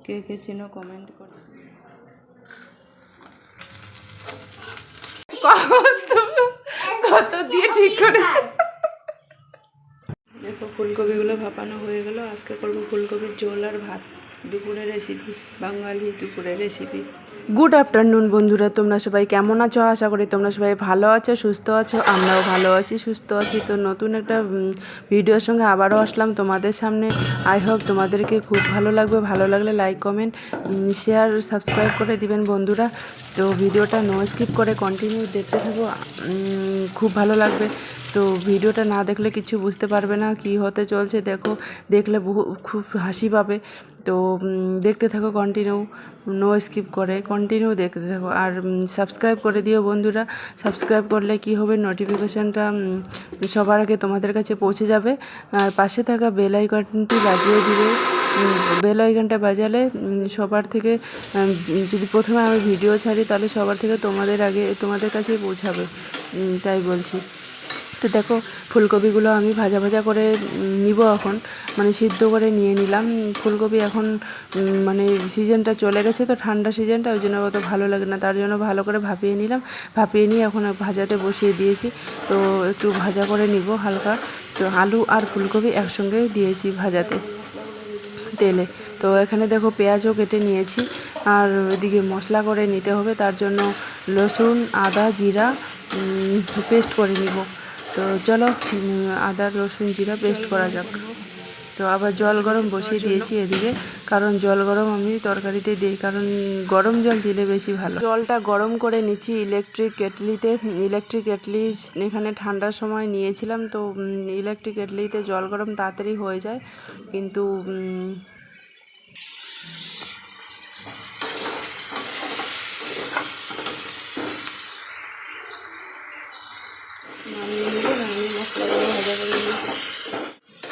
কে কে চেনো কমেন্ট করো। কত দিয়ে ঠিক করেছে। দেখো ফুলকপিগুলো ভাপানো হয়ে গেল। আজকে করবো ফুলকপির ঝোল আর ভাত, দুপুরের রেসিপি, বাঙালি দুপুরের রেসিপি। গুড আফটারনুন বন্ধুরা, তোমরা সবাই কেমন আছো? আশা করি তোমরা সবাই ভালো আছো, সুস্থ আছো। আমরাও ভালো আছি, সুস্থ আছি। তো নতুন একটা ভিডিওর সঙ্গে আবারও আসলাম তোমাদের সামনে। আই হোপ তোমাদেরকে খুব ভালো লাগবে। ভালো লাগলে লাইক, কমেন্ট, শেয়ার, সাবস্ক্রাইব করে দিবেন বন্ধুরা। তো ভিডিওটা নো স্কিপ করে কন্টিনিউ দেখতে থাকো, খুব ভালো লাগবে। তো ভিডিওটা না দেখলে কিছু বুঝতে পারবে না কি হতে চলছে। দেখলে খুব হাসি পাবে। তো দেখতে থাকো কন্টিনিউ, নো স্কিপ করে কন্টিনিউ দেখতে থাকো। আর সাবস্ক্রাইব করে দিও বন্ধুরা। সাবস্ক্রাইব করলে কি হবে, নোটিফিকেশানটা সবার আগে তোমাদের কাছে পৌঁছে যাবে। আর পাশে থাকা বেল আইকনটি বাজিয়ে দিবে। বেল আইকনটা বাজালে সবার থেকে, যদি প্রথমে আমি ভিডিও ছাড়ি তাহলে সবার থেকে তোমাদের কাছেই পৌঁছাবে, তাই বলছি। তো দেখো ফুলকপিগুলো আমি ভাজা ভাজা করে নিব এখন, মানে সিদ্ধ করে নিয়ে নিলাম। ফুলকপি এখন মানে সিজনটা চলে গেছে, তো ঠান্ডা সিজনটা, ওই জন্য অত ভালো লাগে না, তার জন্য ভালো করে ভাপিয়ে নিলাম। ভাপিয়ে নিয়ে এখন ভাজাতে বসিয়ে দিয়েছি। তো একটু ভাজা করে নিব হালকা। তো আলু আর ফুলকপি একসঙ্গে দিয়েছি ভাজাতে তেলে। তো এখানে দেখো পেঁয়াজও কেটে নিয়েছি, আর এদিকে মশলা করে নিতে হবে। তার জন্য রসুন, আদা, জিরা পেস্ট করে নিব। তো চলো আদা, রসুন, জিরা পেস্ট করা যাক। তো আবার জল গরম বসিয়ে দিয়েছি এদিকে, কারণ জল গরম আমি তরকারিতে দিই, কারণ গরম জল দিলে বেশি ভালো। জলটা গরম করে নিচ্ছি ইলেকট্রিক কেটলিতে। ইলেকট্রিক কেটলি এখানে ঠান্ডার সময় নিয়েছিলাম, তো ইলেকট্রিক কেটলিতে জল গরম তাড়াতাড়ি হয়ে যায়, কিন্তু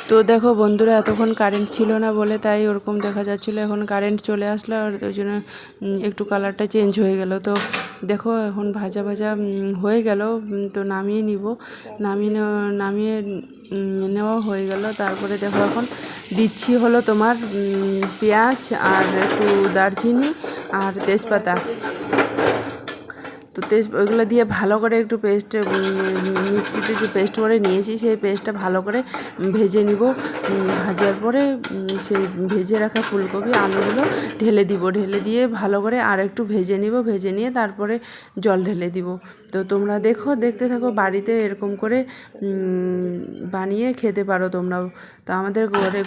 তো দেখো বন্ধুরা, এতক্ষণ কারেন্ট ছিল না বলে তাই ওরকম দেখা যাচ্ছিলো। এখন কারেন্ট চলে আসলো, আর ওই জন্য একটু কালারটা চেঞ্জ হয়ে গেল। তো দেখো এখন ভাজা ভাজা হয়ে গেল। তো নামিয়ে নিব। নামিয়ে নেওয়া হয়ে গেল। তারপরে দেখো এখন দিচ্ছি হলো তোমার পেঁয়াজ আর একটু দারচিনি আর তেজপাতা। তো ওইগুলো দিয়ে ভালো করে একটু পেস্ট, মিক্সিতে যে পেস্ট করে নিয়েছি সেই পেস্টটা ভালো করে ভেজে নিব। ভাজার পরে সেই ভেজে রাখা ফুলকপি আলুগুলো ঢেলে দিব। ঢেলে দিয়ে ভালো করে আর একটু ভেজে নিব। ভেজে নিয়ে তারপরে জল ঢেলে দিব। তো তোমরা দেখতে থাকো, বাড়িতে এরকম করে বানিয়ে খেতে পারো তোমরাও। তো আমাদের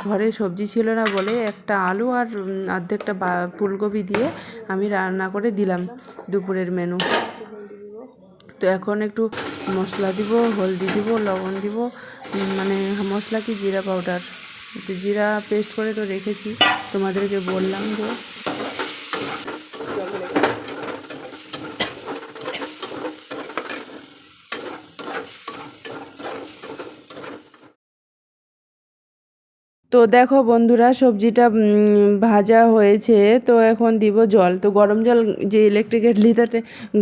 ঘরে সবজি ছিল না বলে একটা আলু আর অর্ধেকটা ফুলকপি দিয়ে আমি রান্না করে দিলাম দুপুরের মেনু। তো এখন একটু মশলা দিব, হলদি দিব, লবণ দিব, মানে মশলা কি জিরা পাউডার, তো জিরা পেস্ট করে তো রেখেছি, তোমাদেরকে বললাম যে তো দেখো বন্ধুরা, সবজিটা ভাজা হয়েছে। তো এখন দিব জল। তো গরম জল যে ইলেকট্রিক কেটলিতে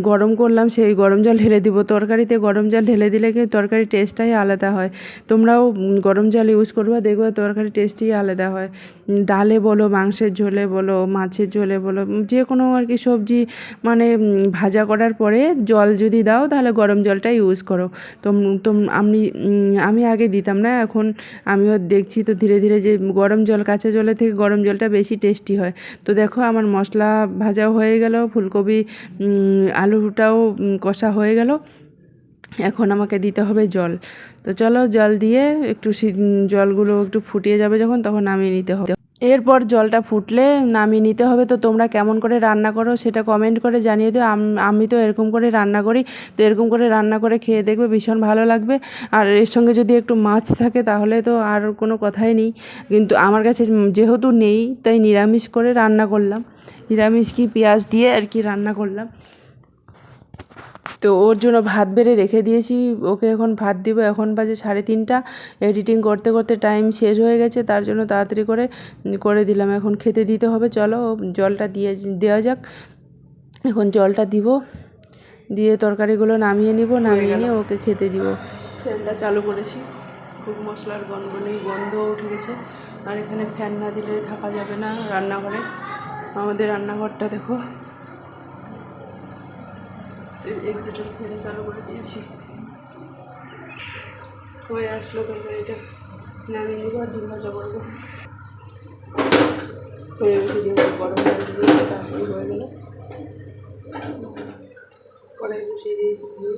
গরম করলাম, সেই গরম জল ঢেলে দিব। তরকারিতে গরম জল ঢেলে দিলে কি তরকারির টেস্টটাই আলাদা হয়। তোমরাও গরম জল ইউজ করবে, দেখবে তরকারির টেস্টই আলাদা হয়। ডালে বলো, মাংসের ঝোলে বলো, মাছের ঝোলে বলো, যে কোনো আর কি সবজি মানে ভাজা করার পরে জল যদি দাও তাহলে গরম জলটা ইউজ করো। তো আমি আগে দিতাম না, এখন আমিও দেখছি তো ধীরে ধীরে যে গরম জল, কাঁচা জলের থেকে গরম জলটা বেশি টেস্টি হয়। তো দেখো আমার মশলা ভাজাও হয়ে গেল, ফুলকপি আলুটাও কষা হয়ে গেল। এখন আমাকে দিতে হবে জল। তো চলো জল দিয়ে একটু জলগুলো একটু ফুটিয়ে যাবে যখন, তখন নামিয়ে নিতে হবে। এরপর জলটা ফুটলে নামিয়ে নিতে হবে। তো তোমরা কেমন করে রান্না করো সেটা কমেন্ট করে জানিয়ে দিও। আমি তো এরকম করে রান্না করি। তো এরকম করে রান্না করে খেয়ে দেখবে, ভীষণ ভালো লাগবে। আর এর সঙ্গে যদি একটু মাছ থাকে তাহলে তো আর কোনো কথাই নেই, কিন্তু আমার কাছে যেহেতু নেই তাই নিরামিষ করে রান্না করলাম। নিরামিষ কি পেঁয়াজ দিয়ে আর কি রান্না করলাম। তো ওর জন্য ভাত বেড়ে রেখে দিয়েছি, ওকে এখন ভাত দিব। এখন বাজে 3:30। এডিটিং করতে করতে টাইম শেষ হয়ে গেছে, তার জন্য তাড়াতাড়ি করে দিলাম। এখন খেতে দিতে হবে। চলো জলটা দেওয়া যাক। এখন জলটা দিব, দিয়ে তরকারিগুলো নামিয়ে নিব। নামিয়ে নিয়ে ওকে খেতে দিব। ফ্যানটা চালু করেছি, খুব মশলার গন্ধ উঠে গেছে। আর এখানে ফ্যান না দিলে থাকা যাবে না রান্নাঘরে। আমাদের রান্নাঘরটা দেখো, এক্সিটের ফ্যান চালু করে দিয়েছি। হয়ে আসলো তরকারিটা নামিয়ে নিব আর ডিম ভাজা করবো। হয়ে গেছে, যেহেতু গরম জল দিয়ে তাড়াতাড়ি হয়ে গেল। কড়াই বসিয়ে দিয়েছি দিয়ে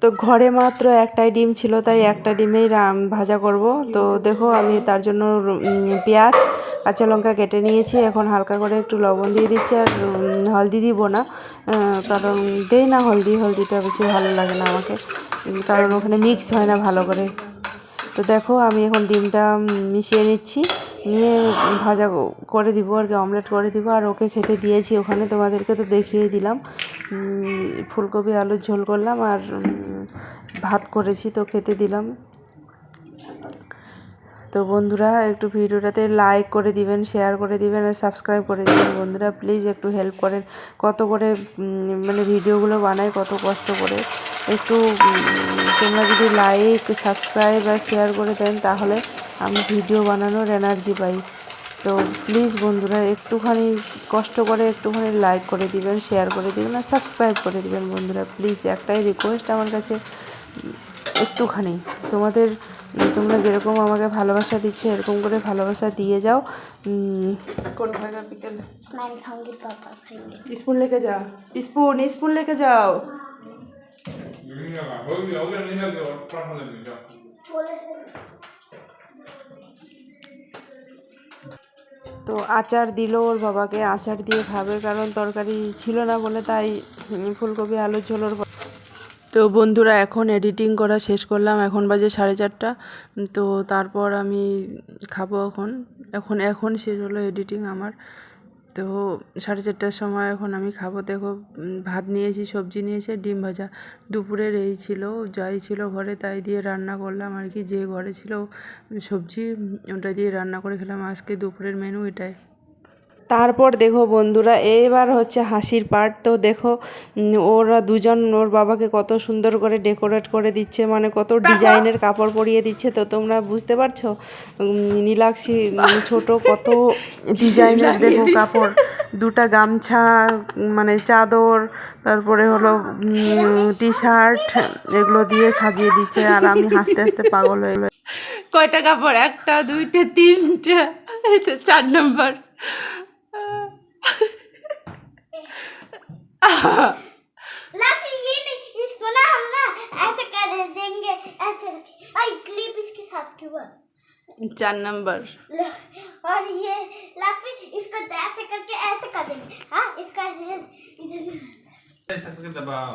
তো ঘরে মাত্র একটাই ডিম ছিল, তাই একটা ডিমেই ভাজা করব। তো দেখো আমি তার জন্য পেঁয়াজ কাঁচা লঙ্কা কেটে নিয়েছি। এখন হালকা করে একটু লবণ দিয়ে দিচ্ছি, আর হলদি দিব না, কারণ দেই না হলদিটা বেশি ভালো লাগে না আমাকে, কারণ ওখানে মিক্স হয় না ভালো করে। তো দেখো আমি এখন ডিমটা মিশিয়ে নিচ্ছি, নিয়ে ভাজা করে দিব আর কি, অমলেট করে দিব। আর ওকে খেতে দিয়েছি ওখানে, তোমাদেরকে তো দেখিয়ে দিলাম। ফুলকপি আলুর ঝোল করলাম আর ভাত করেছি, তো খেতে দিলাম। তো বন্ধুরা একটু ভিডিওটাতে লাইক করে দিবেন, শেয়ার করে দিবেন আর সাবস্ক্রাইব করে দিবেন বন্ধুরা, প্লিজ একটু হেল্প করেন। কত করে মানে ভিডিওগুলো বানাই কত কষ্ট করে, একটু তোমরা যদি লাইক সাবস্ক্রাইব আর শেয়ার করে দেন তাহলে আমি ভিডিও বানানোর এনার্জি পাই। তো প্লিজ বন্ধুরা একটুখানি কষ্ট করে একটুখানি লাইক করে দিবেন, শেয়ার করে দিবেন আর সাবস্ক্রাইব করে দিবেন বন্ধুরা, প্লিজ একটাই রিকোয়েস্ট আমার কাছে, একটুখানি তোমরা যেরকম আমাকে ভালোবাসা দিচ্ছ এরকম করে ভালোবাসা দিয়ে যাও। কোন খাएगा বিকেল? मैं खाऊंगी, पापा खाएंगे। स्पून लेके जाओ, स्पून लेके जाओ। তো আচার দিল ওর বাবাকে, আচার দিয়ে খাবে, কারণ তরকারি ছিল না বলে, তাই ফুলকপি আলুর ঝোল ওর। তো বন্ধুরা এখন এডিটিং করা শেষ করলাম, এখন বাজে 4:30। তো তারপর আমি খাবো এখন শেষ হলো এডিটিং আমার। তো 4:30টার সময় এখন আমি খাবো। দেখো ভাত নিয়েছি, সবজি নিয়েছি, ডিম ভাজা। দুপুরের এই ছিল, যাই ছিল ঘরে তাই দিয়ে রান্না করলাম আর কি, যে ঘরে ছিল সবজি ওটা দিয়ে রান্না করে খেলাম। আজকে দুপুরের মেনু এটাই। তারপর দেখো বন্ধুরা এবার হচ্ছে হাসির পার্ট। তো দেখো ওরা দুজন ওর বাবাকে কত সুন্দর করে ডেকোরেট করে দিচ্ছে, মানে কত ডিজাইনের কাপড় পরিয়ে দিচ্ছে। তো তোমরা বুঝতে পারছো নীলাক্ষী ছোট কত ডিজাইনের দেখো কাপড়, দুটা গামছা মানে চাদর, তারপরে হলো টি শার্ট, এগুলো দিয়ে সাজিয়ে দিচ্ছে। আর আমি হাসতে হাসতে পাগল হয়ে গেল। কয়টা কাপড়? 1টা 2টা 3টা, এই তো 4 নম্বর। ये नहीं, इसको ना हम ना ऐसे कर देंगे, ऐसे आई क्लिप इसके साथ क्यों है? 4 नंबर। और ये लाफी इसको ऐसे करके ऐसे कर देंगे। हाँ इसका इधर ऐसा करके दबाओ।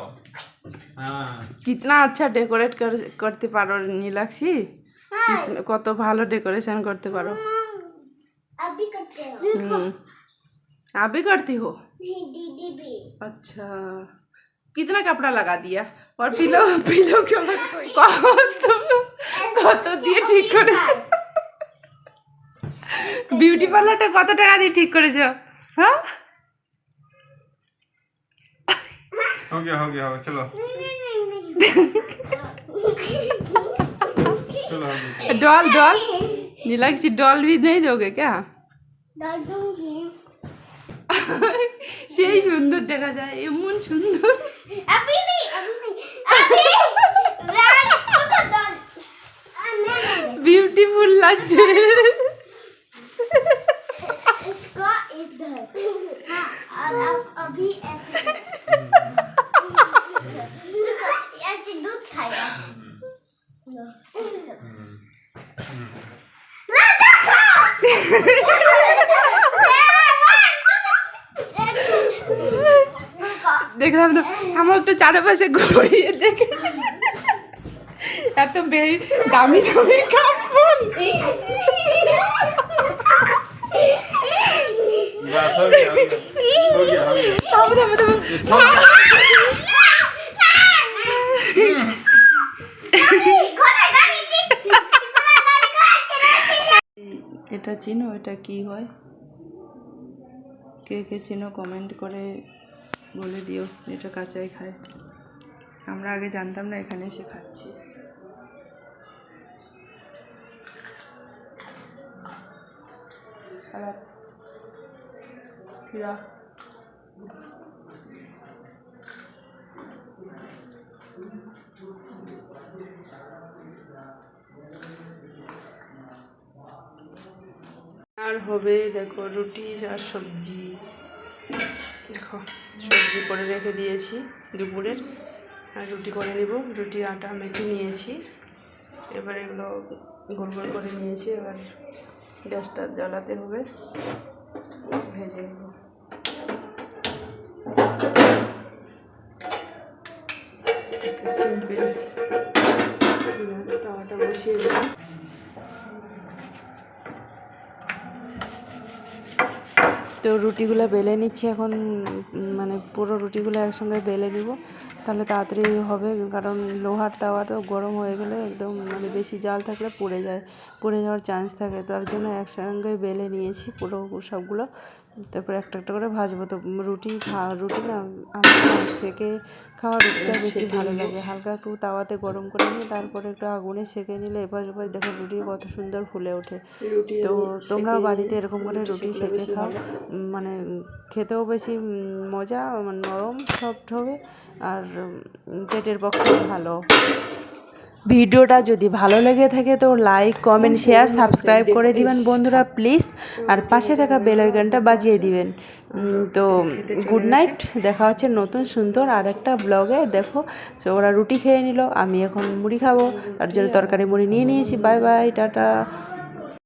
हाँ कितना अच्छा डेकोरेट करते पारो नीलाक्षी, কত ভালো ডেকোরেশন করতে পারো। अभी करते हो? अभी करती हो? नहीं दीदी भी। अच्छा कितना कपड़ा लगा दिया और पिलो क्यों কত দিয়ে ঠিক করেছো? বিউটি পার্লারটা কত টাকা দিয়ে ঠিক করেছো? হ্যাঁ हो गया चलो चलो हो गया। डॉल नीलाक्षी डॉल भी नहीं दोगे क्या? डाल दूंगी। সেই সুন্দর দেখা যায়, এমন সুন্দর। अभी नहीं अभी रात को डाल। ब्यूटीफुल লাগছে। इसको इधर। हाँ और अब अभी ऐसे ऐसे दूध खाएगा। দেখলাম না, আমার একটু চারপাশে ঘুরিয়ে দেখে এত দামি কাপড়। बस हो गया এটা চিনো? এটা কি হয়? কে চিনো কমেন্ট করে বলে দিও যেটা কাঁচাই খায়। আমরা আগে জানতাম না, এখানে এসে খাচ্ছি। খারাপ ফিরা আর হবে দেখো রুটি আর সবজি। দেখো সবজি করে রেখে দিয়েছি দুপুরের, আর রুটি করে নিব। রুটি আটা মেখে নিয়েছি, এবার এগুলো গোল গোল করে নিয়েছি। এবার গ্যাসটা জ্বালাতে হবে, ভেজে নেব। সিম্পল তাওয়াটা বসিয়ে দেবো। তো রুটিগুলো বেলে নিচ্ছি এখন, মানে পুরো রুটিগুলো একসঙ্গে বেলে নিব, তাহলে তাড়াতাড়ি হবে। কারণ লোহার তাওয়া তো গরম হয়ে গেলে একদম মানে বেশি জাল থাকলে পুড়ে যাওয়ার চান্স থাকে। তার জন্য একসঙ্গে বেলে নিয়েছি পুরো সবগুলো। তারপর একটা একটা করে ভাজবো। তো রুটি না আমার সেকে খাওয়া রুটিটা বেশি ভালো লাগে। হালকা একটু তাওয়াতে গরম করে নিয়ে তারপরে একটু আগুনে সেকে নিলে এপাশ ওপাশ দেখো রুটি কত সুন্দর ফুলে ওঠে। তো তোমরাও বাড়িতে এরকম করে রুটি সেকে খাও, মানে খেতেও বেশি মজা, নরম সফট হবে, আর পেটের পক্ষে ভালো। ভিডিওটা যদি ভালো লেগে থাকে তো লাইক কমেন্ট শেয়ার সাবস্ক্রাইব করে দিবেন বন্ধুরা প্লিজ, আর পাশে থাকা বেল আইকনটা বাজিয়ে দিবেন। তো গুড নাইট, দেখা হচ্ছে নতুন সুন্দর আর একটা ব্লগে। দেখো ওরা রুটি খেয়ে নিল, আমি এখন মুড়ি খাবো, তার জন্য তরকারি মুড়ি নিয়ে নিয়েছি। Bye bye, tata.